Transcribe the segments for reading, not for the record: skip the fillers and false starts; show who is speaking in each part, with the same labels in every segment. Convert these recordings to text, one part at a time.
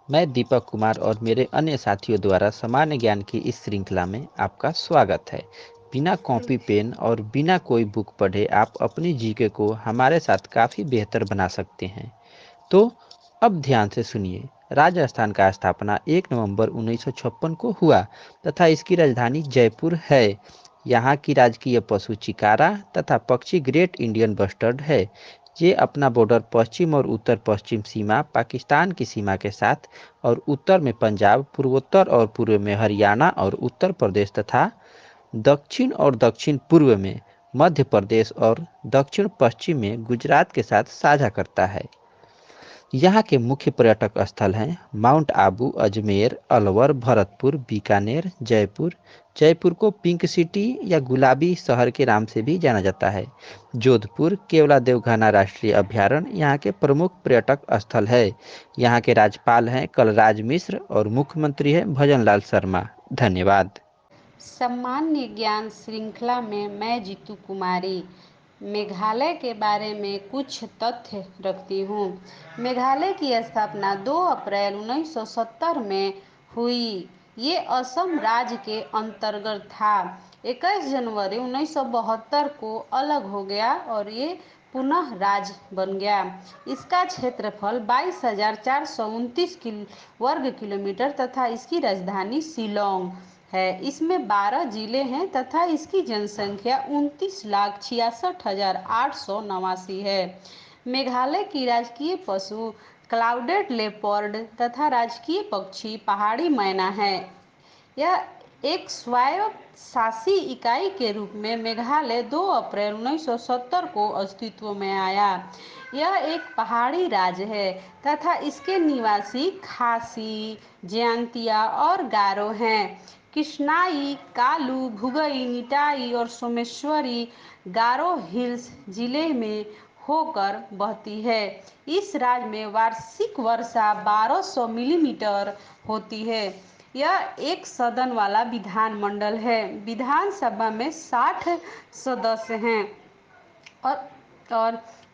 Speaker 1: मैं दीपक कुमार और मेरे अन्य साथियों द्वारा सामान्य ज्ञान की इस श्रृंखला में आपका स्वागत है। बिना कॉपी पेन और बिना कोई बुक पढ़े आप अपनी जीके को हमारे साथ काफ़ी बेहतर बना सकते हैं। तो अब ध्यान से सुनिए। राजस्थान का स्थापना 1 नवंबर 1956 को हुआ तथा इसकी राजधानी जयपुर है। यहाँ की राजकीय पशु चिकारा तथा पक्षी ग्रेट इंडियन बस्टर्ड है। ये अपना बॉर्डर पश्चिम और उत्तर पश्चिम सीमा पाकिस्तान की सीमा के साथ और उत्तर में पंजाब, पूर्वोत्तर और पूर्व में हरियाणा और उत्तर प्रदेश तथा दक्षिण और दक्षिण पूर्व में मध्य प्रदेश और दक्षिण पश्चिम में गुजरात के साथ साझा करता है। यहाँ के मुख्य पर्यटक स्थल हैं माउंट आबू, अजमेर, अलवर, भरतपुर, बीकानेर, जयपुर। जयपुर को पिंक सिटी या गुलाबी शहर के नाम से भी जाना जाता है। जोधपुर, केवला देवघाना राष्ट्रीय अभयारण्य यहाँ के प्रमुख पर्यटक स्थल है। यहाँ के राज्यपाल हैं कलराज मिश्र और मुख्यमंत्री हैं भजनलाल शर्मा। धन्यवाद।
Speaker 2: सामान्य ज्ञान श्रृंखला में मैं जीतू कुमारी मेघालय के बारे में कुछ तथ्य रखती हूँ। मेघालय की स्थापना 2 अप्रैल 1970 में हुई। ये असम राज्य के अंतर्गत था। 21 जनवरी 1972 को अलग हो गया और ये पुनः राज्य बन गया। इसका क्षेत्रफल 22,429 वर्ग किलोमीटर तथा इसकी राजधानी शिलोंग है। इसमें 12 जिले हैं तथा इसकी जनसंख्या 29,66,889 है। मेघालय की राजकीय पशु क्लाउडेड लेपर्ड तथा राजकीय पक्षी पहाड़ी मैना है। यह एक स्वायत्त शासी इकाई के रूप में मेघालय 2 अप्रैल 1970 को अस्तित्व में आया। यह एक पहाड़ी राज्य है तथा इसके निवासी खासी, जयंतिया और गारो हैं। किश्नाई, कालू, भुगई, निटाई और सोमेश्वरी गारो हिल्स जिले में होकर बहती है। इस राज्य में वार्षिक वर्षा 1200 मिलीमीटर होती है। यह एक सदन वाला विधानमंडल है। विधानसभा में 60 सदस्य हैं और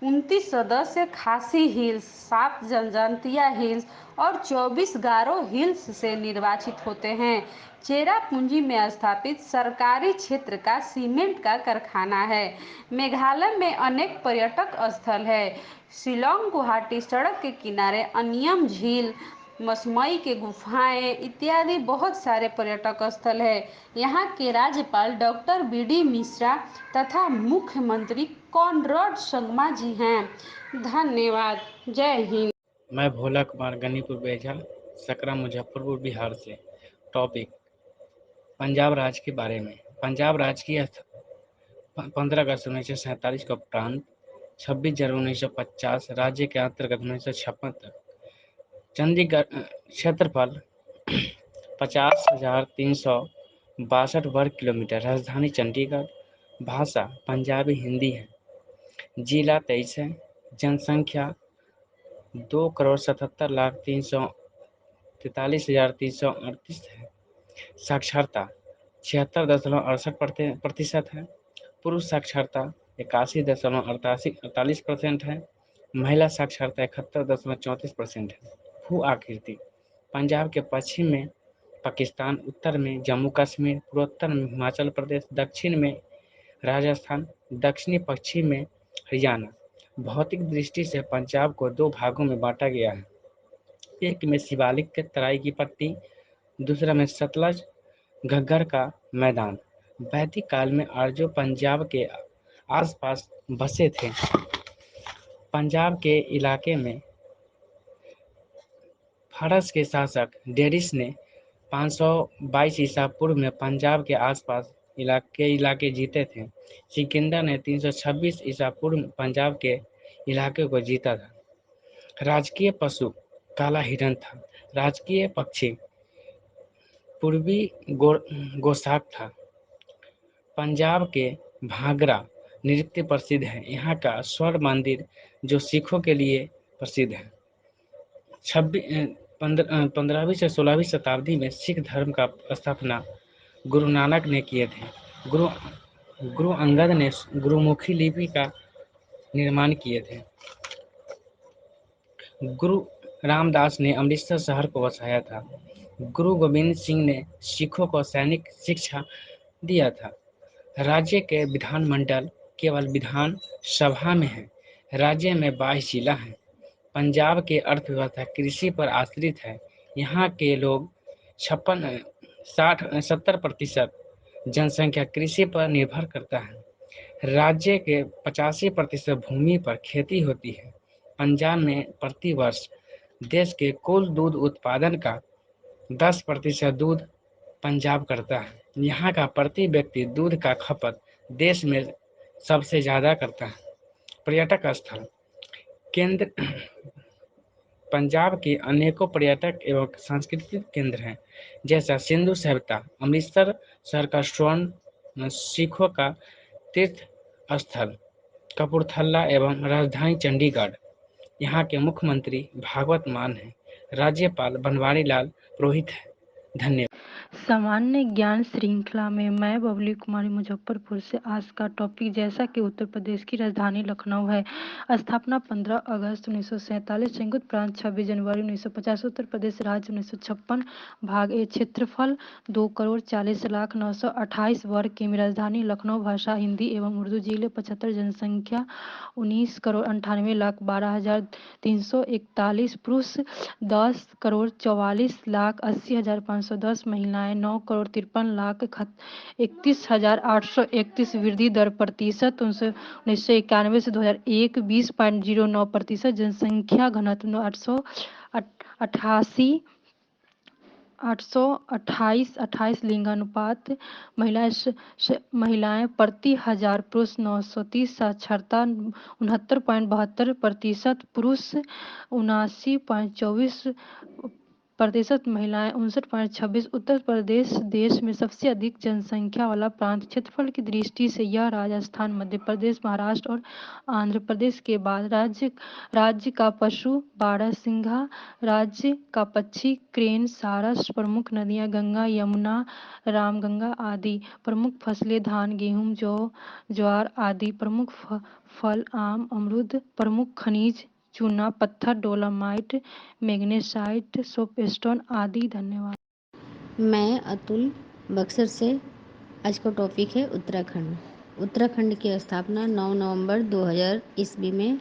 Speaker 2: 29 सदस्य खासी हिल्स, 7 जनजातीय हिल्स और 24 गारो हिल्स से निर्वाचित होते हैं। चेरापूंजी में स्थापित सरकारी क्षेत्र का सीमेंट का कारखाना है। मेघालय में अनेक पर्यटक स्थल है। शिलोंग गुवाहाटी सड़क के किनारे अनियम झील, मसमई के गुफाएं इत्यादि बहुत सारे पर्यटक स्थल है। यहाँ के राज्यपाल डॉक्टर बी.डी. मिश्रा तथा मुख्यमंत्री कॉनराड संगमा जी हैं। धन्यवाद। जय हिंद।
Speaker 3: मैं भोला कुमार गनीपुर बेझा, सकरा मुजफ्फरपुर बिहार से। टॉपिक पंजाब राज्य के बारे में। पंजाब राज्य की 15 अगस्त 1947 का प्रांत 26 जनवरी 1950 राज्य के अंतर्गत 1956 तक। चंडीगढ़ क्षेत्रफल 50,362 वर्ग किलोमीटर। राजधानी चंडीगढ़। भाषा पंजाबी हिंदी है। जिला 23 है। जनसंख्या 2,77,343,338 है। साक्षरता 76.68% है। पुरुष साक्षरता 81.48% है। महिला साक्षरता 71.34% है। भू आकृति पंजाब के पश्चिम में पाकिस्तान, उत्तर में जम्मू कश्मीर, पूर्वोत्तर में हिमाचल प्रदेश, दक्षिण में राजस्थान, दक्षिणी पश्चिम में हरियाणा। भौतिक दृष्टि से पंजाब को 2 भागों में बांटा गया है। एक में शिवालिक के तराई की पट्टी, दूसरा में सतलज घग्गर का मैदान। वैदिक काल में आर्यों पंजाब के आसपास बसे थे। पंजाब के इलाके में फारस के शासक डेरिस ने 522 ईसा पूर्व में पंजाब के आसपास इलाके जीते थे। सिकंदर ने 326 ईसा पूर्व में पंजाब के इलाके को जीता था। राजकीय पशु काला हिरण था। राजकीय पक्षी पूर्वी गोसाक था। पंजाब के भांगड़ा नृत्य प्रसिद्ध है। यहाँ का स्वर्ण मंदिर जो सिखों के लिए प्रसिद्ध है। 15वीं से 16वीं शताब्दी में सिख धर्म का स्थापना गुरु नानक ने किए थे। गुरु अंगद ने गुरुमुखी लिपि का निर्माण किए थे। गुरु रामदास ने अमृतसर शहर को बसाया था। गुरु गोविंद सिंह ने सिखों को सैनिक शिक्षा दिया था। राज्य के विधानमंडल केवल विधान सभा में है। राज्य में 22 जिला हैं। पंजाब की अर्थव्यवस्था कृषि पर आश्रित है। यहाँ के लोग 70% जनसंख्या कृषि पर निर्भर करता है। राज्य के 85% भूमि पर खेती होती है। पंजाब में प्रति वर्ष देश के कुल दूध उत्पादन का 10% दूध पंजाब करता है। यहाँ का प्रति व्यक्ति दूध का खपत देश में सबसे ज्यादा करता है। पर्यटक स्थल केंद्र पंजाब के अनेकों पर्यटक एवं सांस्कृतिक केंद्र हैं, जैसा सिंधु सभ्यता। अमृतसर शहर का स्वर्ण सिखों का तीर्थ स्थल। कपूरथला एवं राजधानी चंडीगढ़। यहाँ के मुख्यमंत्री भागवत मान हैं। राज्यपाल बनवारी लाल पुरोहित हैं। धन्यवाद।
Speaker 4: सामान्य ज्ञान श्रृंखला में मैं बबली कुमारी मुजफ्फरपुर से। आज का टॉपिक, जैसा कि उत्तर प्रदेश की राजधानी लखनऊ है। स्थापना 15 अगस्त 1947, संयुक्त प्रांत 26 जनवरी 1950, उत्तर प्रदेश राज्य 1956, भाग ए। क्षेत्रफल 2,40,09,28 वर्ग किमी। राजधानी लखनऊ। भाषा हिंदी एवं उर्दू। जिले 75। जनसंख्या 19,98,12,341। पुरुष 10,44,80,510। महिलाएं 9,53,31,831। वृद्धि दर प्रतिशत 1991 से 2001 20.09%। जनसंख्या घनत्व 828। लिंगानुपात महिलाएं प्रति हजार पुरुष 930। साक्षरता 69.72%। पुरुष 79.24%। महिलाएं 59.26%। उत्तर प्रदेश देश में सबसे अधिक जनसंख्या वाला प्रांत। क्षेत्रफल की दृष्टि से यह राजस्थान, मध्य प्रदेश, महाराष्ट्र और आंध्र प्रदेश के बाद राज्य का पशु बारहसिंघा, राज्य का पक्षी क्रेन, सारस। प्रमुख नदियां गंगा, यमुना, रामगंगा आदि। प्रमुख फसलें धान, गेहूं, जौ, ज्वार आदि। प्रमुख फल आम, अमरूद। प्रमुख खनिज चूना पत्थर, डोलामाइट, मैग्नेसाइट, सोपस्टोन आदि। धन्यवाद।
Speaker 5: मैं अतुल बक्सर से। आज का टॉपिक है उत्तराखंड। उत्तराखंड की स्थापना 9 नवंबर 2000 ईस्वी में।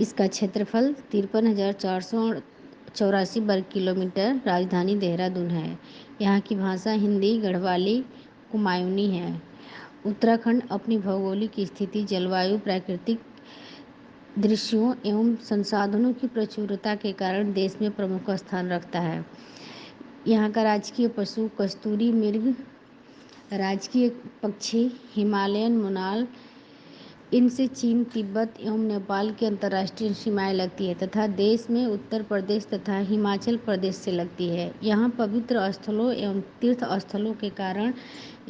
Speaker 5: इसका क्षेत्रफल 53,484 वर्ग किलोमीटर। राजधानी देहरादून है। यहाँ की भाषा हिंदी, गढ़वाली, कुमायूनी है। उत्तराखंड अपनी भौगोलिक स्थिति, जलवायु, प्राकृतिक दृश्यों एवं संसाधनों की प्रचुरता के कारण देश में प्रमुख स्थान रखता है। यहाँ का राजकीय पशु कस्तूरी मृग, राजकीय पक्षी हिमालयन मोनाल। इनसे चीन, तिब्बत एवं नेपाल की अंतर्राष्ट्रीय सीमाएं लगती है तथा देश में उत्तर प्रदेश तथा हिमाचल प्रदेश से लगती है। यहाँ पवित्र स्थलों एवं तीर्थ स्थलों के कारण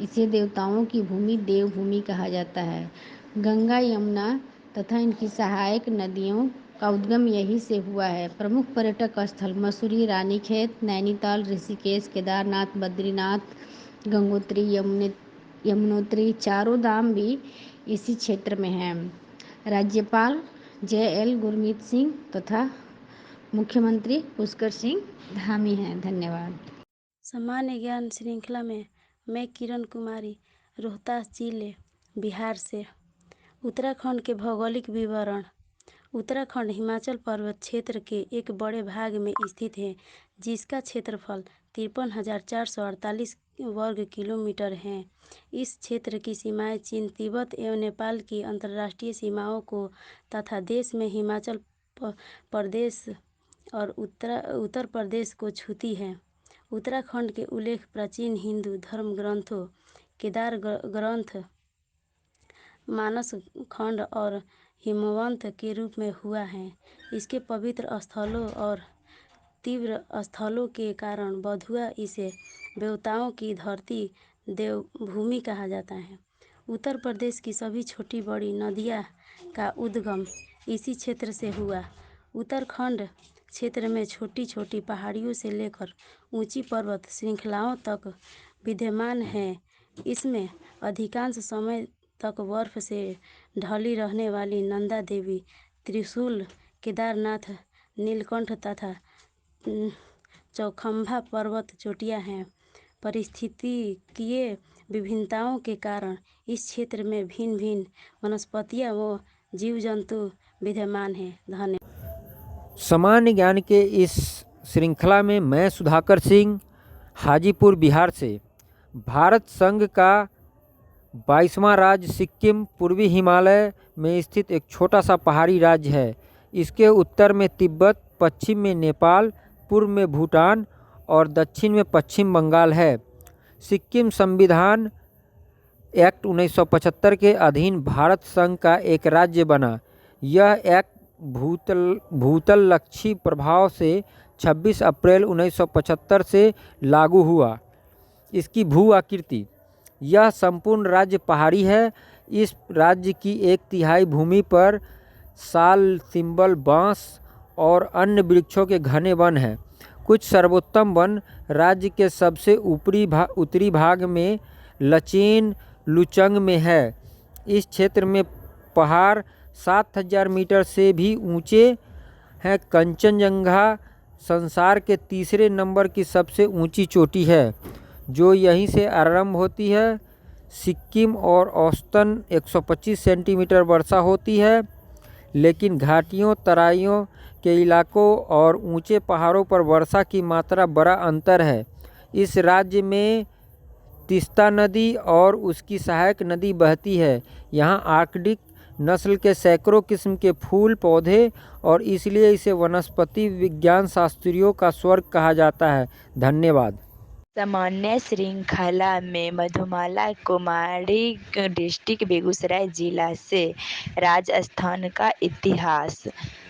Speaker 5: इसे देवताओं की भूमि, देवभूमि कहा जाता है। गंगा, यमुना तथा इनकी सहायक नदियों का उद्गम यहीं से हुआ है। प्रमुख पर्यटक स्थल मसूरी, रानीखेत, नैनीताल, ऋषिकेश, केदारनाथ, बद्रीनाथ, गंगोत्री, यमुनोत्री। चारों धाम भी इसी क्षेत्र में है। राज्यपाल JL गुरमीत सिंह तथा मुख्यमंत्री पुष्कर सिंह धामी हैं। धन्यवाद।
Speaker 6: सामान्य ज्ञान श्रृंखला में मैं किरण कुमारी रोहतास जिले बिहार से। उत्तराखंड के भौगोलिक विवरण। उत्तराखंड हिमाचल पर्वत क्षेत्र के एक बड़े भाग में स्थित है, जिसका क्षेत्रफल 53,448 वर्ग किलोमीटर है। इस क्षेत्र की सीमाएं चीन, तिब्बत एवं नेपाल की अंतर्राष्ट्रीय सीमाओं को तथा देश में हिमाचल प्रदेश और उत्तर प्रदेश को छूती है। उत्तराखंड के उल्लेख प्राचीन हिंदू धर्म ग्रंथों केदार ग्रंथ, मानस खंड और हिमवंत के रूप में हुआ है। इसके पवित्र स्थलों और तीव्र स्थलों के कारण बधुआ इसे देवताओं की धरती, देवभूमि कहा जाता है। उत्तर प्रदेश की सभी छोटी बड़ी नदियाँ का उद्गम इसी क्षेत्र से हुआ। उत्तराखंड क्षेत्र में छोटी छोटी पहाड़ियों से लेकर ऊंची पर्वत श्रृंखलाओं तक विद्यमान है। इसमें अधिकांश समय तक बर्फ से ढली रहने वाली नंदा देवी, त्रिशूल, केदारनाथ नीलकंठ तथा चौखंभा पर्वत चोटियाँ हैं। पारिस्थितिकीय विभिन्नताओं के कारण इस क्षेत्र में भिन्न भिन्न वनस्पतियाँ व जीव जंतु विद्यमान हैं। धन्यवाद।
Speaker 7: सामान्य ज्ञान के इस श्रृंखला में मैं सुधाकर सिंह हाजीपुर बिहार से। भारत संघ का 22वां राज्य सिक्किम पूर्वी हिमालय में स्थित एक छोटा सा पहाड़ी राज्य है। इसके उत्तर में तिब्बत, पश्चिम में नेपाल, पूर्व में भूटान और दक्षिण में पश्चिम बंगाल है। सिक्किम संविधान एक्ट 1975 के अधीन भारत संघ का एक राज्य बना। यह एक्ट भूतल लक्षी प्रभाव से 26 अप्रैल 1975 से लागू हुआ। इसकी भू आकृति, यह संपूर्ण राज्य पहाड़ी है। इस राज्य की 1/3 भूमि पर साल, सिंबल, बांस और अन्य वृक्षों के घने वन हैं। कुछ सर्वोत्तम वन राज्य के सबसे उत्तरी भाग में लचेन लुचंग में है। इस क्षेत्र में पहाड़ 7000 मीटर से भी ऊंचे हैं। कंचनजंगा संसार के तीसरे नंबर की सबसे ऊंची चोटी है, जो यहीं से आरंभ होती है। सिक्किम और औसतन 125 सेंटीमीटर वर्षा होती है, लेकिन घाटियों, तराइयों के इलाकों और ऊंचे पहाड़ों पर वर्षा की मात्रा बड़ा अंतर है। इस राज्य में तीस्ता नदी और उसकी सहायक नदी बहती है। यहाँ आर्कटिक नस्ल के सैकड़ों किस्म के फूल पौधे और इसलिए इसे वनस्पति विज्ञान शास्त्रियों का स्वर्ग कहा जाता है। धन्यवाद।
Speaker 8: सामान्य श्रृंखला में मधुमाला कुमारी डिस्ट्रिक्ट बेगूसराय जिला से। राजस्थान का इतिहास।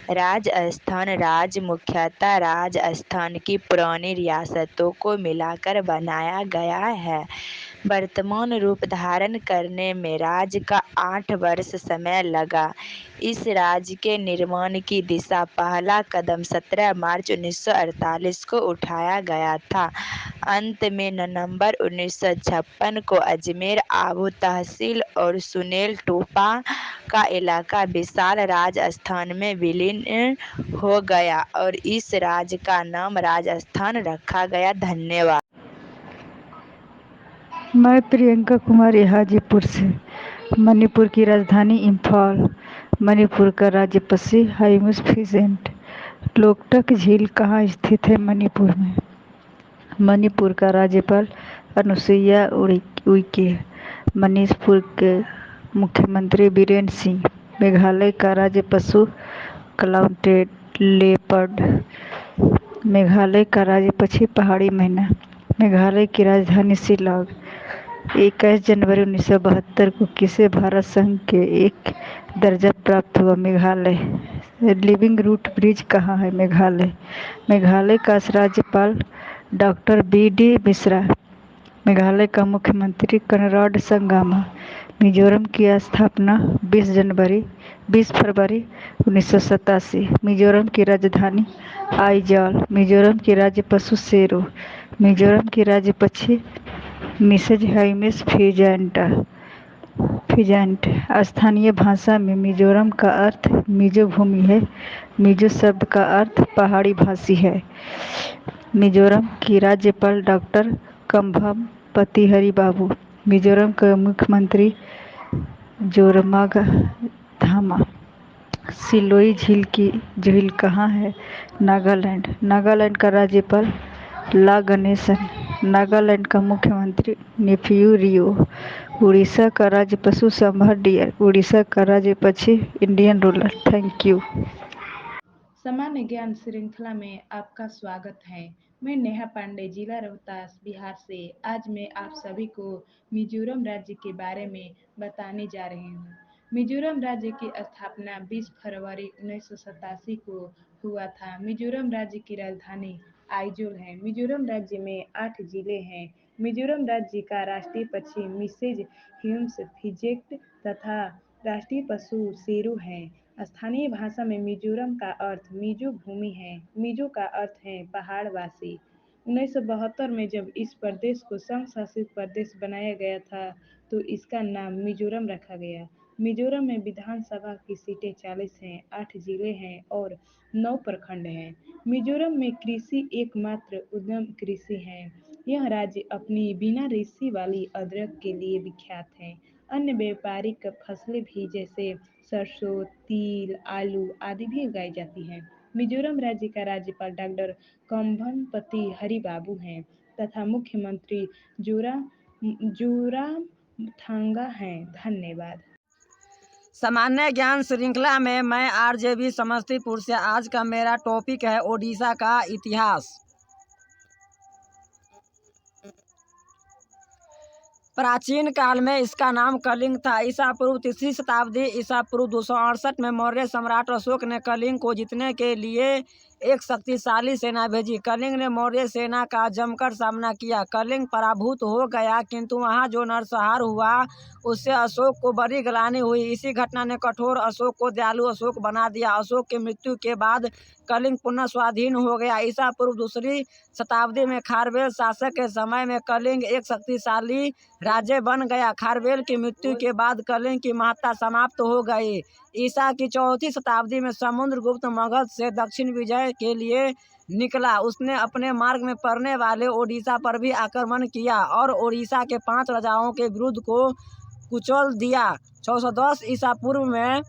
Speaker 8: राजस्थान राज्य मुख्यतः राजस्थान की पुरानी रियासतों को मिलाकर बनाया गया है। वर्तमान रूप धारण करने में राज्य का 8 वर्ष समय लगा। इस राज्य के निर्माण की दिशा पहला कदम 17 मार्च 1948 को उठाया गया था। अंत में नवंबर 1956 को अजमेर आबू तहसील और सुनेल टोपा का इलाका विशाल राजस्थान में विलीन हो गया और इस राज्य का नाम राजस्थान रखा गया। धन्यवाद।
Speaker 9: मैं प्रियंका कुमारी हाजीपुर से। मणिपुर की राजधानी इम्फाल। मणिपुर का राज्य पक्षी हाइमुस फिजेंट। लोकटक झील कहाँ स्थित है? मणिपुर में। मणिपुर का राज्यपाल अनुसुईया उइके। मणिपुर के मुख्यमंत्री बीरेन सिंह। मेघालय का राज्य पशु क्लाउडेड लेपर्ड। मेघालय का राज्य पक्षी पहाड़ी मैना। मेघालय की राजधानी शिलांग। 21 जनवरी 1972 को किसे भारत संघ के एक दर्जा प्राप्त हुआ? मेघालय। लिविंग रूट ब्रिज कहाँ है? मेघालय। मेघालय का राज्यपाल डॉक्टर BD मिश्रा। मेघालय का मुख्यमंत्री कनराड संगमा। मिजोरम की स्थापना 20 फरवरी 1987। मिजोरम की राजधानी आइजॉल। मिजोरम की राज्य पशु शेरू। मिजोरम की राज्य पक्षी मिसेज हाइमेस फिजेंट। स्थानीय भाषा में मिजोरम का अर्थ मिजो भूमि है। मिजो शब्द का अर्थ पहाड़ी भाषी है। मिजोरम की राज्यपाल डॉक्टर कंभम पतिहरी बाबू। मिजोरम का मुख्यमंत्री जोरमागाधामा। सिलोई झील कहाँ है? नागालैंड। नागालैंड का राज्यपाल ला गणेशन। नागालैंड का मुख्यमंत्री नेफ्यू रियो। उड़ीसा का राज्य पशु सांभर डियर। उड़ीसा का राज्य पक्षी इंडियन रूलर। Thank you.
Speaker 10: सामान्य ज्ञान श्रृंखला में आपका स्वागत है। मैं नेहा पांडे, जिला रोहतास, बिहार से। आज मैं आप सभी को मिजोरम राज्य के बारे में बताने जा रही हूँ। मिजोरम राज्य की स्थापना 20 फरवरी 1987 को हुआ था। मिजोरम राज्य की राजधानी आइजोल है। मिजोरम राज्य में 8 जिले हैं। मिजोरम राज्य का राष्ट्रीय पक्षी मिसेज ह्यूम्स फिजेंट तथा राष्ट्रीय पशु शेरू है। स्थानीय भाषा में मिजोरम का अर्थ मिजो भूमि है। मिजो का अर्थ है पहाड़वासी। 1972 में जब इस प्रदेश को संघ शासित प्रदेश बनाया गया था तो इसका नाम मिजोरम रखा गया। मिजोरम में विधानसभा की सीटें 40 हैं, 8 जिले हैं और 9 प्रखंड हैं। मिजोरम में कृषि एकमात्र उद्यम कृषि है। यह राज्य अपनी बिना रेशे वाली अदरक के लिए विख्यात है। अन्य व्यापारिक फसलें भी जैसे सरसों, तिल, आलू आदि भी उगाई जाती हैं। मिजोरम राज्य का राज्यपाल डॉक्टर कंभमपति हरिबाबू हैं तथा मुख्यमंत्री जोरामथंगा हैं। धन्यवाद।
Speaker 7: सामान्य ज्ञान श्रृंखला में मैं आरजेबी समस्तीपुर से। आज का मेरा टॉपिक है ओडिशा का इतिहास। प्राचीन काल में इसका नाम कलिंग था। ईसा पूर्व 3री शताब्दी ईसा पूर्व 268 में मौर्य सम्राट अशोक ने कलिंग को जीतने के लिए एक शक्तिशाली सेना भेजी। कलिंग ने मौर्य सेना का जमकर सामना किया। कलिंग पराभूत हो गया, किंतु वहां जो नरसंहार हुआ उससे अशोक को बड़ी ग्लानि हुई। इसी घटना ने कठोर अशोक को दयालु अशोक बना दिया। अशोक की मृत्यु के बाद कलिंग पुनः स्वाधीन हो गया। ईसा पूर्व 2री शताब्दी में खारवेल शासक के समय में कलिंग एक शक्तिशाली राज्य बन गया। खारवेल की मृत्यु के बाद कलिंग की महत्ता समाप्त हो गई। ईसा की 4वीं शताब्दी में समुद्रगुप्त मगध से दक्षिण विजय के लिए निकला। उसने अपने मार्ग में पड़ने वाले ओडिशा पर भी आक्रमण किया और ओडिशा के 5 राजाओं के विरुद्ध को कुचल दिया। 610 ईसा पूर्व में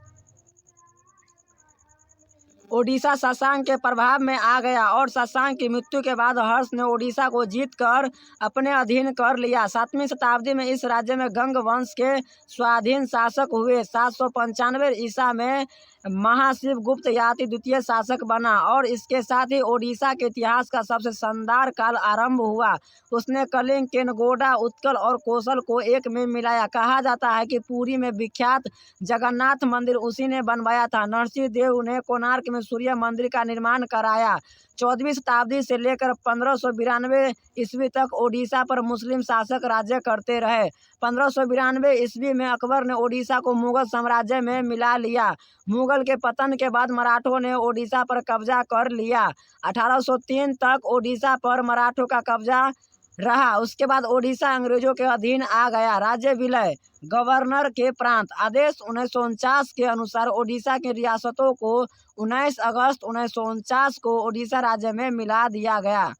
Speaker 7: ओडिशा शशांक के प्रभाव में आ गया और शशांक की मृत्यु के बाद हर्ष ने ओडिशा को जीतकर अपने अधीन कर लिया। 7वीं शताब्दी में इस राज्य में गंग वंश के स्वाधीन शासक हुए। 795 ईसा में महाशिव गुप्त याति द्वितीय शासक बना और इसके साथ ही ओडिशा के इतिहास का सबसे शानदार काल आरंभ हुआ। उसने कलिंग, केनगोडा, उत्कल और कौशल को एक में मिलाया। कहा जाता है कि पुरी में विख्यात जगन्नाथ मंदिर उसी ने बनवाया था। नरसिंह देव ने कोणार्क में सूर्य मंदिर का निर्माण कराया। 14वीं शताब्दी से लेकर 1592 ईस्वी तक ओडिशा पर मुस्लिम शासक राज्य करते रहे। 1592 ईस्वी में अकबर ने ओडिशा को मुगल साम्राज्य में मिला लिया। मुगल के पतन के बाद मराठों ने ओडिशा पर कब्जा कर लिया। 1803 तक ओडिशा पर मराठों का कब्जा रहा। उसके बाद ओडिशा अंग्रेजों के अधीन आ गया। राज्य विलय गवर्नर के प्रांत आदेश 1949 के अनुसार ओडिशा की रियासतों को 19 अगस्त 1949 को ओडिशा राज्य में मिला दिया गया।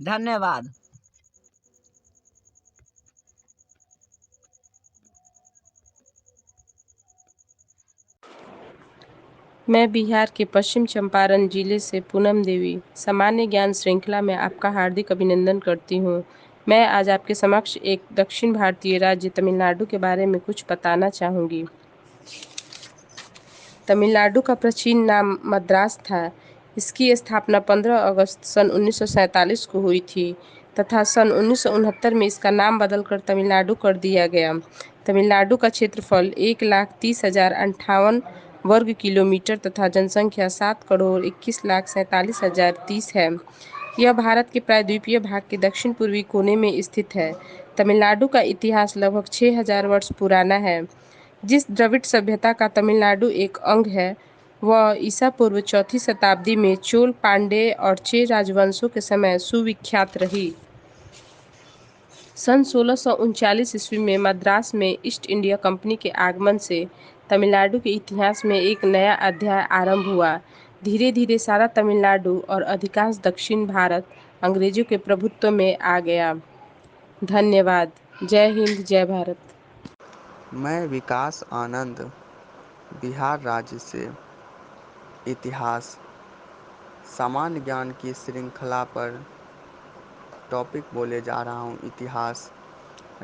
Speaker 7: धन्यवाद।
Speaker 11: मैं बिहार के पश्चिम चंपारण जिले से पूनम देवी सामान्य ज्ञान श्रृंखला में आपका हार्दिक अभिनंदन करती हूँ। मैं आज आपके समक्ष एक दक्षिण भारतीय राज्य तमिलनाडु के बारे में कुछ बताना चाहूँगी। तमिलनाडु का प्राचीन नाम मद्रास था। इसकी स्थापना 15 अगस्त सन 1947 को हुई थी तथा सन 1969 में इसका नाम बदलकर तमिलनाडु कर दिया गया। तमिलनाडु का क्षेत्रफल 1,30,058 वर्ग किलोमीटर तथा जनसंख्या 7,21,47,030 है। यह भारत के प्रायद्वीपीय भाग के दक्षिण पूर्वी कोने में स्थित है। तमिलनाडु का इतिहास लगभग 6,000 वर्ष पुराना है। जिस द्रविड़ सभ्यता का तमिलनाडु एक अंग है, वह ईसा पूर्व 4वीं शताब्दी में चोल, पांड्य और चेर राजवंशों के समय सुविख्यात रही। सन 1639 ईस्वी में मद्रास में ईस्ट इंडिया कंपनी के आगमन से तमिलनाडु के इतिहास में एक नया अध्याय आरंभ हुआ। धीरे धीरे सारा तमिलनाडु और अधिकांश दक्षिण भारत अंग्रेजों के प्रभुत्व में आ गया। धन्यवाद। जय हिंद, जय भारत।
Speaker 12: मैं विकास आनंद बिहार राज्य से इतिहास सामान्य ज्ञान की श्रृंखला पर टॉपिक बोले जा रहा हूँ। इतिहास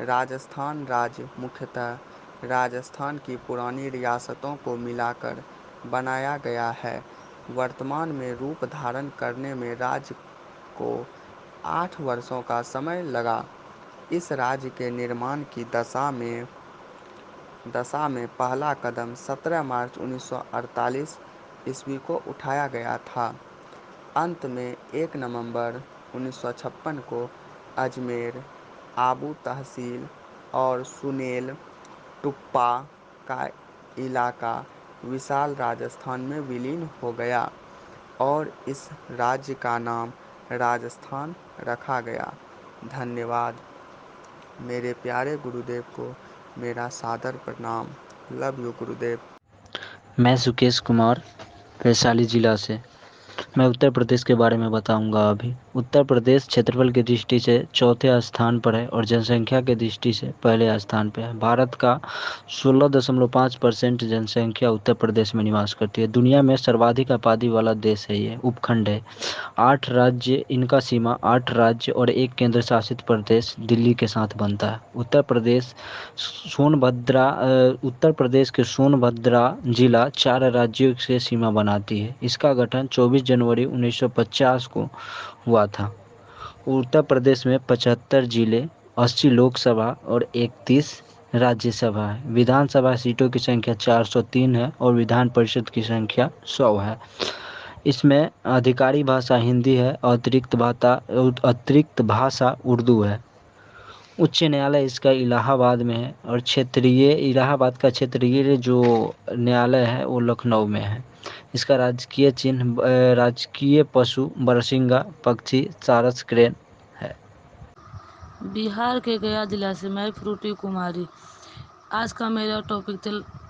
Speaker 12: राजस्थान राज्य मुख्यतः राजस्थान की पुरानी रियासतों को मिलाकर बनाया गया है। वर्तमान में रूप धारण करने में राज्य को 8 वर्षों का समय लगा। इस राज्य के निर्माण की दशा में पहला कदम 17 मार्च 1948 ईस्वी को उठाया गया था। अंत में 1 नवंबर 1956 को अजमेर, आबू तहसील और सुनेल टुप्पा का इलाका विशाल राजस्थान में विलीन हो गया और इस राज्य का नाम राजस्थान रखा गया। धन्यवाद। मेरे प्यारे गुरुदेव को मेरा सादर प्रणाम। लव यू गुरुदेव।
Speaker 13: मैं सुकेश कुमार, वैशाली जिला से। मैं उत्तर प्रदेश के बारे में बताऊंगा अभी। उत्तर प्रदेश क्षेत्रफल की दृष्टि से चौथे स्थान पर है और जनसंख्या की दृष्टि से पहले स्थान पर है। भारत का 16.5% जनसंख्या उत्तर प्रदेश में निवास करती है। दुनिया में सर्वाधिक आबादी वाला देश है, ये उपखंड है। 8 राज्य, इनका सीमा 8 राज्य और एक केंद्र शासित प्रदेश दिल्ली के साथ बनता है। उत्तर प्रदेश के सोनभद्रा जिला 4 राज्यों से सीमा बनाती है। इसका गठन 24 जनवरी 1950 को हुआ था। उत्तर प्रदेश में 75 जिले, 80 लोकसभा और 31 राज्यसभा है। विधानसभा सीटों की संख्या 403 है और विधान परिषद की संख्या 100 है। इसमें आधिकारिक भाषा हिंदी है, अतिरिक्त भाषा उर्दू है। उच्च न्यायालय इसका इलाहाबाद में है और इलाहाबाद का क्षेत्रीय जो न्यायालय है वो लखनऊ में है। इसका राजकीय पशु बरसिंगा, पक्षी सारस क्रेन है।
Speaker 14: बिहार के गया जिला से मैं फ्रूटी कुमारी। आज का मेरा टॉपिक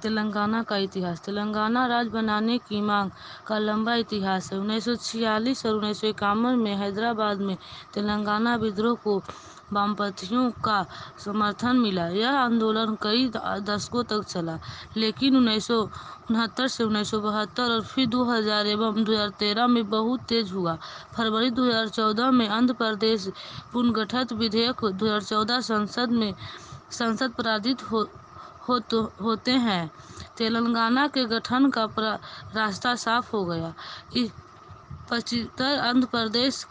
Speaker 14: तेलंगाना का इतिहास। तेलंगाना राज्य बनाने की मांग का लंबा इतिहास है। 1946 और 1951 में हैदराबाद में तेलंगाना विद्रोह को वामपंथियों का समर्थन मिला। यह आंदोलन कई दशकों तक चला, लेकिन 1969 से 1972 और फिर 2000 एवं 2013 में बहुत तेज हुआ। फरवरी 2014 में आंध्र प्रदेश पुनर्गठन विधेयक 2014 संसद पारित होते हैं तेलंगाना के गठन का रास्ता साफ हो गया। 25 आंध्र प्रदेश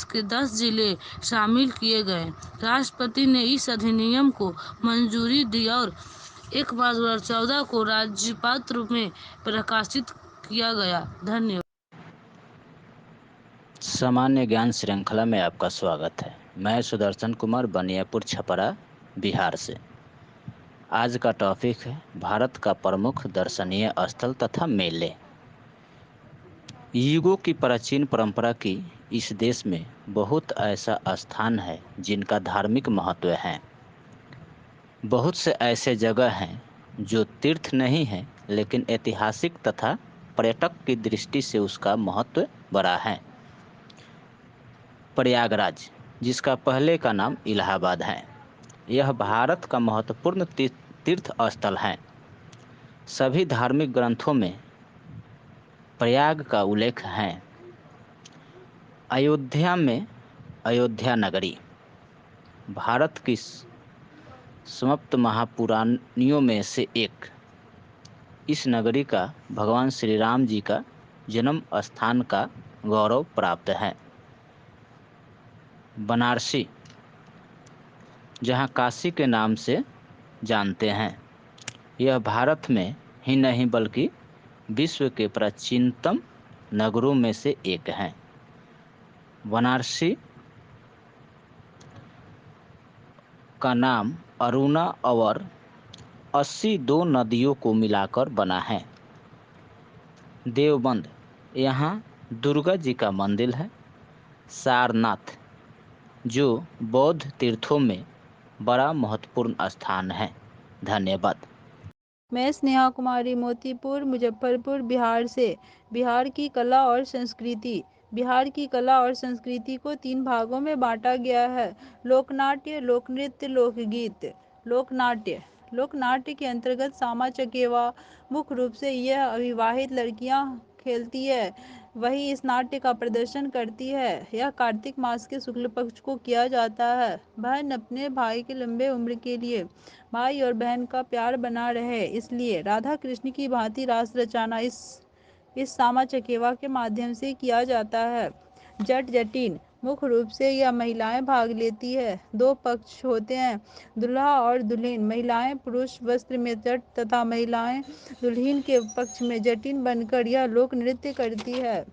Speaker 14: के 10 जिले शामिल किए गए। राष्ट्रपति ने इस अधिनियम को मंजूरी दी और 1 मार्च 2014 को राज्यपत्र में प्रकाशित किया गया। धन्यवाद।
Speaker 1: सामान्य ज्ञान श्रृंखला में आपका स्वागत है। मैं सुदर्शन कुमार, बनियापुर, छपरा, बिहार से। आज का टॉपिक है भारत का प्रमुख दर्शनीय स्थल तथा मेले। युगों की प्राचीन परंपरा की इस देश में बहुत ऐसा स्थान है जिनका धार्मिक महत्व है। बहुत से ऐसे जगह हैं जो तीर्थ नहीं है, लेकिन ऐतिहासिक तथा पर्यटक की दृष्टि से उसका महत्व बड़ा है। प्रयागराज, जिसका पहले का नाम इलाहाबाद है, यह भारत का महत्वपूर्ण तीर्थ स्थल है। सभी धार्मिक ग्रंथों में प्रयाग का उल्लेख है। अयोध्या में अयोध्या नगरी भारत की समाप्त महापुराणियों में से एक। इस नगरी का भगवान श्री राम जी का जन्म स्थान का गौरव प्राप्त है। बनारसी, जहाँ काशी के नाम से जानते हैं, यह भारत में ही नहीं बल्कि विश्व के प्राचीनतम नगरों में से एक है। बनारसी का नाम अरुणा और 82 नदियों को मिलाकर बना है। देवबंद, यहाँ दुर्गा जी का मंदिर है। सारनाथ, जो बौद्ध तीर्थों में बड़ा महत्वपूर्ण स्थान है। धन्यवाद।
Speaker 15: मैं स्नेहा कुमारी, मोतीपुर, मुजफ्फरपुर, बिहार से। बिहार की कला और संस्कृति। बिहार की कला और संस्कृति को 3 भागों में बांटा गया है: लोकनाट्य, लोकनृत्य, लोकगीत। लोकनाट्य के अंतर्गत सामा चकेवा मुख्य रूप से यह अविवाहित लड़कियां खेलती है, वही इस नाट्य का प्रदर्शन करती है। यह कार्तिक मास के शुक्ल पक्ष को किया जाता है। बहन अपने भाई की लंबे उम्र के लिए, भाई और बहन का प्यार बना रहे, इसलिए राधा कृष्ण की भांति रास रचाना इस सामा चकेवा के माध्यम से किया जाता है। जटिन, मुख्य रूप से यह महिलाएं भाग लेती है। 2 पक्ष होते हैं, दुल्हा और दुल्हन। महिलाएं पुरुष वस्त्र में जट तथा महिलाएं दुल्हन के पक्ष में जटिन बनकर यह लोक नृत्य करती है।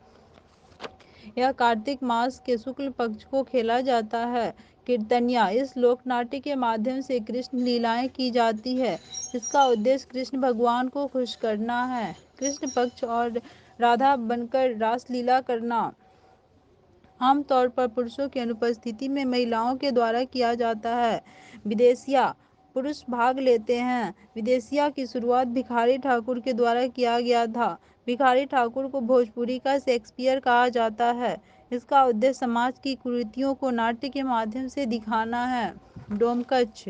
Speaker 15: यह कार्तिक मास के शुक्ल पक्ष को खेला जाता है। कीर्तनिया, इस लोकनाट्य के माध्यम से कृष्ण लीलाएं की जाती है। इसका उद्देश्य कृष्ण भगवान को खुश करना है। कृष्ण पक्ष और राधा बनकर रासलीला करना आमतौर पर पुरुषों की अनुपस्थिति में महिलाओं के द्वारा किया जाता है। विदेशिया, पुरुष भाग लेते हैं। विदेशिया की शुरुआत भिखारी ठाकुर के द्वारा किया गया था। भिखारी ठाकुर को भोजपुरी का शेक्सपियर कहा जाता है। इसका उद्देश्य समाज की कुरीतियों को नाट्य के माध्यम से दिखाना है। डोमकच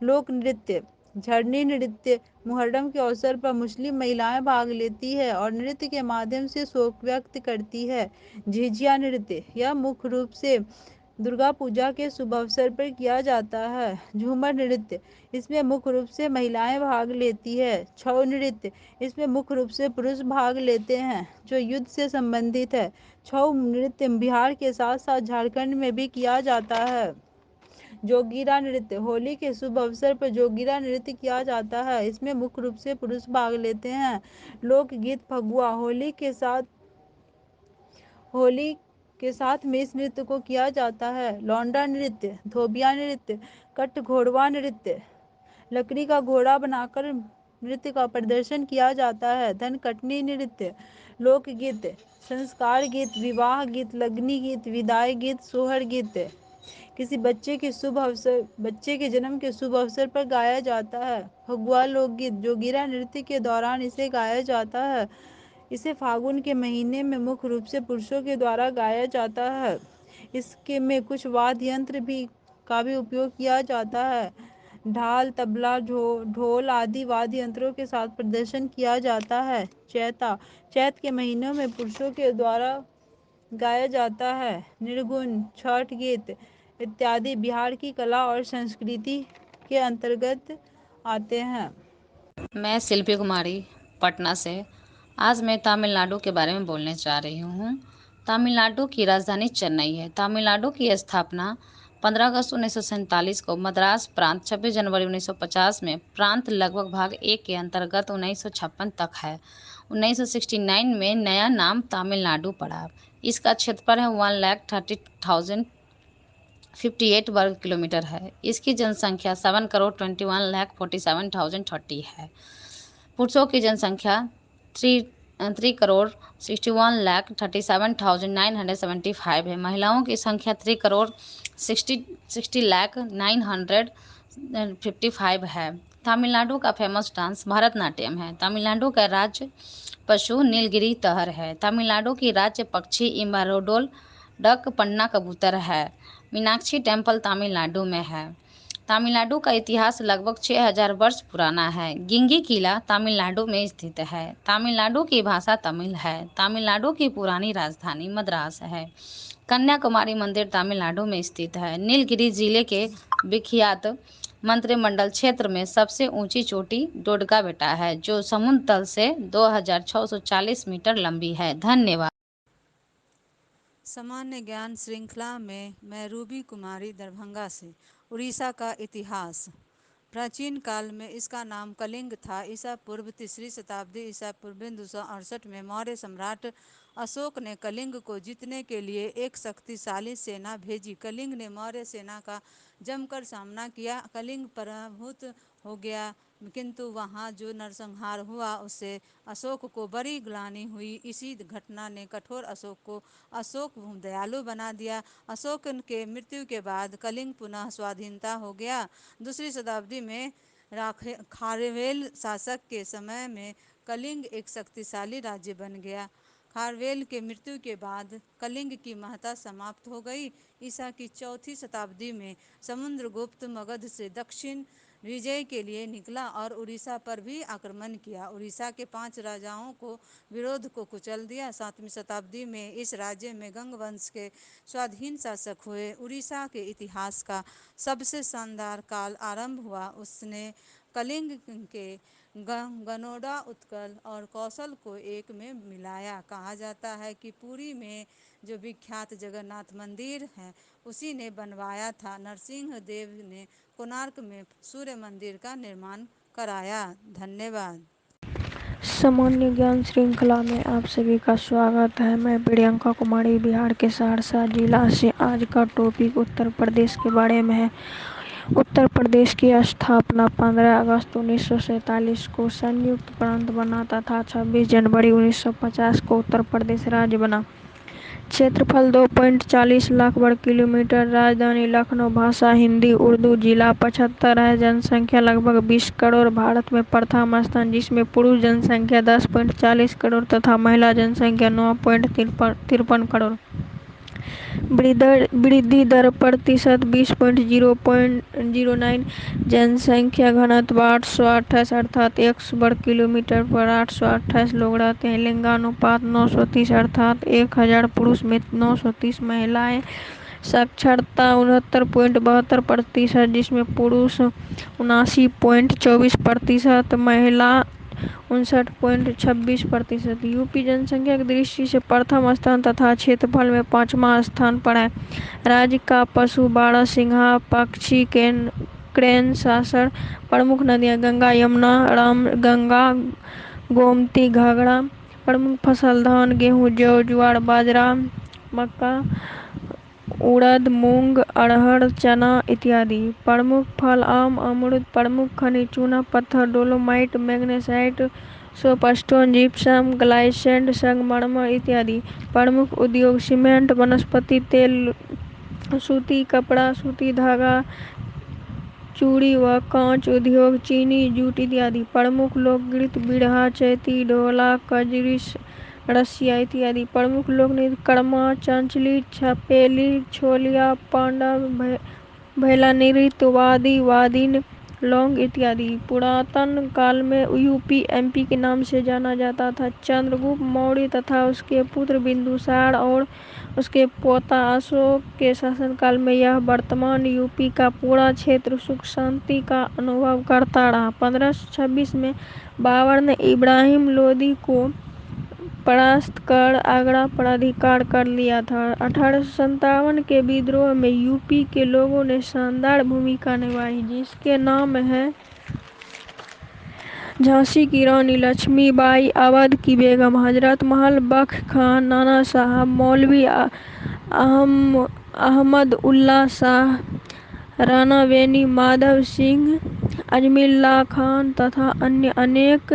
Speaker 15: लोक नृत्य झरनी नृत्य मुहर्रम के अवसर पर मुस्लिम महिलाएं भाग लेती है और नृत्य के माध्यम से शोक व्यक्त करती है। झिझिया नृत्य यह मुख्य रूप से दुर्गा पूजा के शुभ अवसर पर किया जाता है। झूमर नृत्य इसमें मुख्य रूप से महिलाएं भाग लेती है। छऊ नृत्य इसमें मुख्य रूप से पुरुष भाग लेते हैं जो युद्ध से संबंधित है। छऊ नृत्य बिहार के साथ साथ झारखंड में भी किया जाता है। जोगीरा नृत्य होली के शुभ अवसर पर जोगीरा नृत्य किया जाता है। इसमें मुख्य रूप से पुरुष भाग लेते हैं। लोकगीत फगुआ होली के साथ में इस नृत्य को किया जाता है। लौंडा नृत्य धोबिया नृत्य कट घोड़वा नृत्य लकड़ी का घोड़ा बनाकर नृत्य का प्रदर्शन किया जाता है। धनकटनी नृत्य लोकगीत संस्कार गीत विवाह गीत लगनी गीत विदाई गीत सोहर गीत किसी बच्चे के जन्म के शुभ अवसर पर गाया जाता है। फगुआ लोकगीत जोगीरा नृत्य के दौरान इसे गाया जाता है। इसे फागुन के महीने में मुख्य रूप से पुरुषों के द्वारा गाया जाता है। इसके में कुछ वाद्य यंत्र का भी उपयोग किया जाता है। ढाल तबला ढोल आदि वाद्य यंत्रों के साथ प्रदर्शन किया जाता है। चैत के महीनों में पुरुषों के द्वारा गाया जाता है। निर्गुण छठ गीत इत्यादि बिहार की कला और संस्कृति के अंतर्गत आते हैं।
Speaker 16: मैं शिल्पी कुमारी पटना से आज मैं तमिलनाडु के बारे में बोलने जा रही हूँ। तमिलनाडु की राजधानी चेन्नई है। तमिलनाडु की स्थापना 15 अगस्त 1947 को मद्रास प्रांत 26 जनवरी 1950 में प्रांत लगभग भाग 1 के अंतर्गत 1956 तक है। 1969 में नया नाम तमिलनाडु पड़ा। इसका क्षेत्रफल है 1,30,058 वर्ग किलोमीटर है। इसकी जनसंख्या 7,21,47,030 है। पुरुषों की जनसंख्या 3,61,37,975 है। महिलाओं की संख्या 3,60,09,55 है। तमिलनाडु का फेमस डांस भरतनाट्यम है। तमिलनाडु का राज्य पशु नीलगिरी तहर है। तमिलनाडु की राज्य पक्षी इम्बारोडोल डक पन्ना कबूतर है। मीनाक्षी टेम्पल तमिलनाडु में है। तमिलनाडु का इतिहास लगभग 6000 वर्ष पुराना है। गिंगी किला तमिलनाडु में स्थित है। तमिलनाडु की भाषा तमिल है। तमिलनाडु की पुरानी राजधानी मद्रास है। कन्याकुमारी मंदिर तमिलनाडु में स्थित है। नीलगिरी जिले के विख्यात मंत्रिमंडल क्षेत्र में सबसे ऊंची चोटी डोडका बेटा है जो समुद्र तल से 2640 मीटर लंबी है। धन्यवाद।
Speaker 17: सामान्य ज्ञान श्रृंखला में मैं रूबी कुमारी दरभंगा से। उड़ीसा का इतिहास। प्राचीन काल में इसका नाम कलिंग था। ईसा पूर्व 3री शताब्दी ईसा पूर्व 268 में मौर्य सम्राट अशोक ने कलिंग को जीतने के लिए एक शक्तिशाली सेना भेजी। कलिंग ने मौर्य सेना का जमकर सामना किया। कलिंग पराभूत हो गया, किंतु वहाँ जो नरसंहार हुआ उससे अशोक को बड़ी ग्लानि हुई। इसी घटना ने कठोर अशोक दयालु बना दिया। अशोक के मृत्यु के बाद कलिंग पुनः स्वाधीनता हो गया। 2री शताब्दी में खारवेल शासक के समय में कलिंग एक शक्तिशाली राज्य बन गया। खारवेल के मृत्यु के बाद कलिंग की महत्ता समाप्त हो गई। ईसा की 4ठी शताब्दी में समुद्रगुप्त मगध से दक्षिण विजय के लिए निकला और उड़ीसा पर भी आक्रमण किया। उड़ीसा के 5 राजाओं को विरोध को कुचल दिया। 7वीं शताब्दी में इस राज्य में गंग वंश के स्वाधीन शासक हुए। उड़ीसा के इतिहास का सबसे शानदार काल आरंभ हुआ। उसने कलिंग के गनोडा उत्कल और कौशल को एक में मिलाया। कहा जाता है कि पुरी में जो विख्यात जगन्नाथ मंदिर है उसी ने बनवाया था। नरसिंह देव ने कोणार्क में सूर्य मंदिर का निर्माण कराया। धन्यवाद।
Speaker 18: सामान्य ज्ञान श्रृंखला में आप सभी का स्वागत है। मैं प्रियंका कुमारी बिहार के सहरसा जिला से। आज का टॉपिक उत्तर प्रदेश के बारे में है। उत्तर प्रदेश की स्थापना 15 अगस्त 1947 को संयुक्त प्रांत बना तथा 26 जनवरी 1950 को उत्तर प्रदेश राज्य बना। क्षेत्रफल 2.40 लाख वर्ग किलोमीटर। राजधानी लखनऊ। भाषा हिंदी उर्दू। जिला 75 है। जनसंख्या लगभग 20 करोड़। भारत में प्रथम स्थान, जिसमें पुरुष जनसंख्या 10.40 करोड़ तथा महिला जनसंख्या 9.53 करोड़। वृद्धि दर प्रतिशत 20.09। जनसंख्या घनत्व 828 अर्थात 1 वर्ग किलोमीटर पर 828 लोग रहते हैं। लिंगानुपात 930 अर्थात 1000 पुरुष में 930 महिलाएं। साक्षरता 69.72%, जिसमें पुरुष 79.24%, महिला 59.26%। यूपी जनसंख्या की दृष्टि से प्रथम स्थान तथा क्षेत्रफल में 5वां स्थान पर है। राज्य का पशु बारहसिंहा पक्षी क्रेन सासर। प्रमुख नदियां गंगा यमुना रामगंगा गोमती घाघरा। प्रमुख फसल धान गेहूं जौ ज्वार बाजरा मक्का उड़द मूंग अरहर चना इत्यादि। प्रमुख फल आम अमरूद। प्रमुख खनिज चूना पत्थर डोलोमाइट मैग्नेसाइट सोपस्टोन जिप्सम ग्लाइसेंड संगमरमर इत्यादि। प्रमुख उद्योग सीमेंट वनस्पति तेल सूती कपड़ा सूती धागा चूड़ी व कांच उद्योग चीनी जूट इत्यादि। प्रमुख लोकगीत बिरहा चैती ढोला कजरी रसिया इत्यादि। प्रमुख लोक नृत्य कर्मा चंचली छपेली छोलिया पांडा भैला नृत्य वादी वादिन लौंग इत्यादि। पुरातन काल में यूपी एमपी के नाम से जाना जाता था। चंद्रगुप्त मौर्य तथा उसके पुत्र बिंदुसार और उसके पोता अशोक के शासनकाल में यह वर्तमान यूपी का पूरा क्षेत्र सुख शांति का अनुभव करता रहा। 1526 में बाबर ने इब्राहिम लोदी को परास्त कर आगरा पर अधिकार कर लिया था। 1857 के विद्रोह में यूपी के लोगों ने शानदार भूमिका निभाई, जिसके नाम है झांसी की रानी लक्ष्मीबाई, अवध की बेगम, हजरत महल, बख खान, नाना साहब, मौलवी अहमद उल्ला शाह, राणा वेनी माधव सिंह, अजमीरुल्लाह खान तथा अन्य अनेक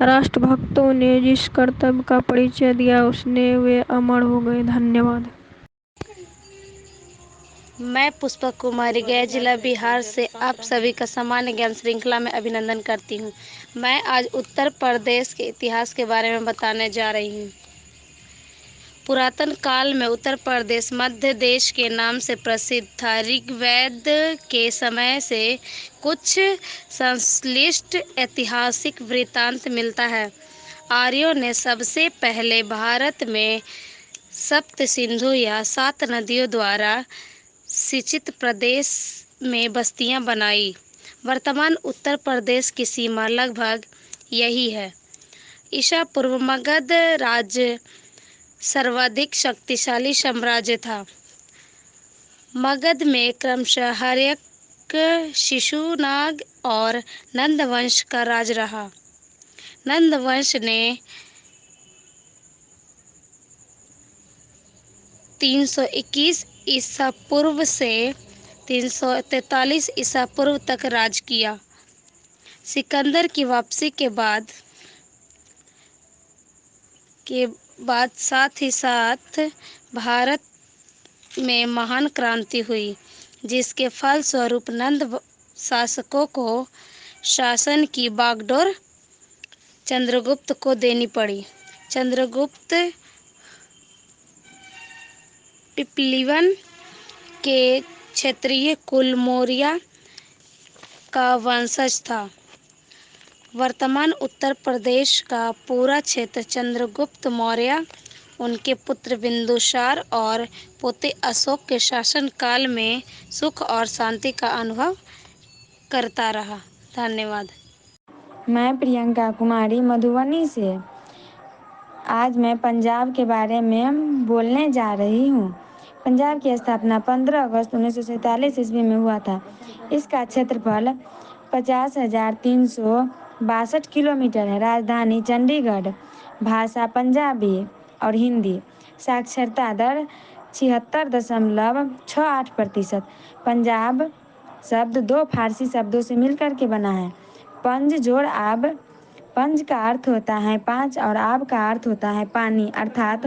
Speaker 18: राष्ट्रभक्तों ने जिस कर्तव्य का परिचय दिया उसने वे अमर हो गए। धन्यवाद।
Speaker 6: मैं पुष्पक कुमारी गया जिला बिहार से आप सभी का सामान्य ज्ञान श्रृंखला में अभिनंदन करती हूँ। मैं आज उत्तर प्रदेश के इतिहास के बारे में बताने जा रही हूँ। पुरातन काल में उत्तर प्रदेश मध्य देश के नाम से प्रसिद्ध था। ऋग्वेद के समय से कुछ संश्लिष्ट ऐतिहासिक वृत्तांत मिलता है। आर्यों ने सबसे पहले भारत में सप्त सिंधु या 7 नदियों द्वारा सिंचित प्रदेश में बस्तियां बनाई। वर्तमान उत्तर प्रदेश की सीमा लगभग यही है। ईसा पूर्व मगध राज्य सर्वाधिक शक्तिशाली साम्राज्य था। मगध में क्रमशः हर्यक शिशुनाग और नंद वंश का राज रहा। नंद वंश ने 321 ईसा पूर्व से 343 ईसा पूर्व तक राज किया। सिकंदर की वापसी के बाद साथ ही साथ भारत में महान क्रांति हुई, जिसके फलस्वरूप नंद शासकों को शासन की बागडोर चंद्रगुप्त को देनी पड़ी। चंद्रगुप्त पिपलीवन के क्षेत्रीय कुल मौर्य का वंशज था। वर्तमान उत्तर प्रदेश का पूरा क्षेत्र चंद्रगुप्त मौर्य, उनके पुत्र बिंदुसार और पोते अशोक के शासन काल में सुख और शांति का अनुभव करता रहा। धन्यवाद।
Speaker 19: मैं प्रियंका कुमारी मधुबनी से आज मैं पंजाब के बारे में बोलने जा रही हूँ। पंजाब की स्थापना 15 अगस्त 1947 ईस्वी में हुआ था। इसका क्षेत्रफल 50,362 किलोमीटर है। राजधानी चंडीगढ़। भाषा पंजाबी और हिंदी। साक्षरता दर 76.68%। पंजाब शब्द 2 फारसी शब्दों से मिलकर के बना है। पंज जोड़ आब पंज का अर्थ होता है 5 और आब का अर्थ होता है पानी, अर्थात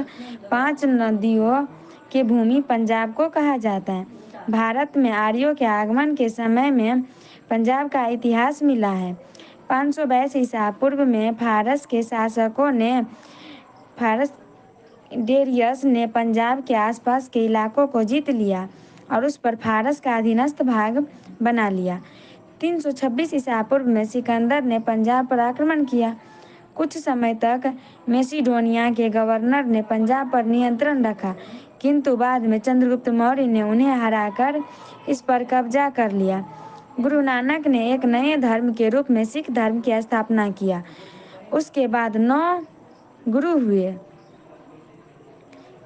Speaker 19: 5 नदियों की भूमि पंजाब को कहा जाता है। भारत में आर्यों के आगमन के समय में पंजाब का इतिहास मिला है। 522 ईसा पूर्व में फारस के शासकों ने डेरियस ने पंजाब के आसपास के इलाकों को जीत लिया और उस पर फारस का अधीनस्थ भाग बना लिया। 326 ईसा पूर्व में सिकंदर ने पंजाब पर आक्रमण किया। कुछ समय तक मैसिडोनिया के गवर्नर ने पंजाब पर नियंत्रण रखा, किंतु बाद में चंद्रगुप्त मौर्य ने उन्हें हराकर इस पर कब्जा कर लिया। गुरु नानक ने एक नए धर्म के रूप में सिख धर्म की स्थापना किया। उसके बाद 9 गुरु हुए।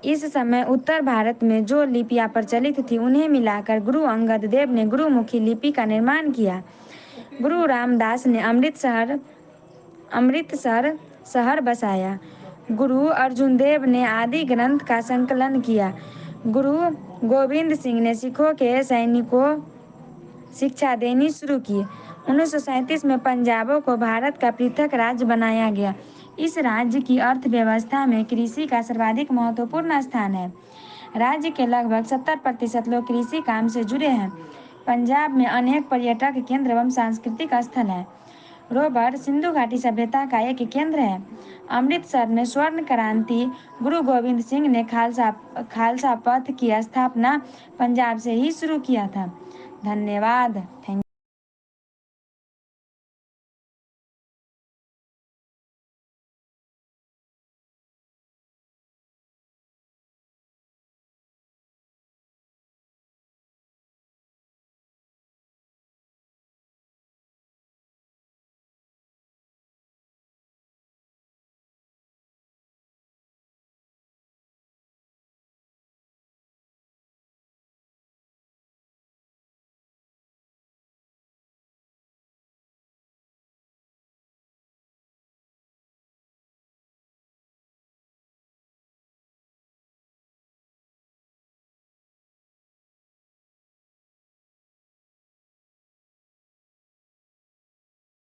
Speaker 19: इस समय उत्तर भारत में जो लिपियां प्रचलित थी उन्हें मिलाकर गुरु अंगद देव ने गुरुमुखी लिपि का निर्माण किया। गुरु रामदास ने अमृतसर शहर बसाया। गुरु अर्जुन देव ने आदि ग्रंथ का संकलन किया। गुरु गोविंद सिंह ने सिखों के सैनिकों शिक्षा देनी शुरू की। 1937 में पंजाब को भारत का पृथक राज्य बनाया गया। इस राज्य की अर्थव्यवस्था में कृषि का सर्वाधिक महत्वपूर्ण स्थान है। राज्य के लगभग 70% लोग कृषि काम से जुड़े हैं। पंजाब में अनेक पर्यटक केंद्र एवं सांस्कृतिक स्थल हैं। रोबर सिंधु घाटी सभ्यता का एक केंद्र है। अमृतसर में स्वर्ण क्रांति गुरु गोविंद सिंह ने खालसा पंथ की स्थापना पंजाब से ही शुरू किया था। धन्यवाद। थैंक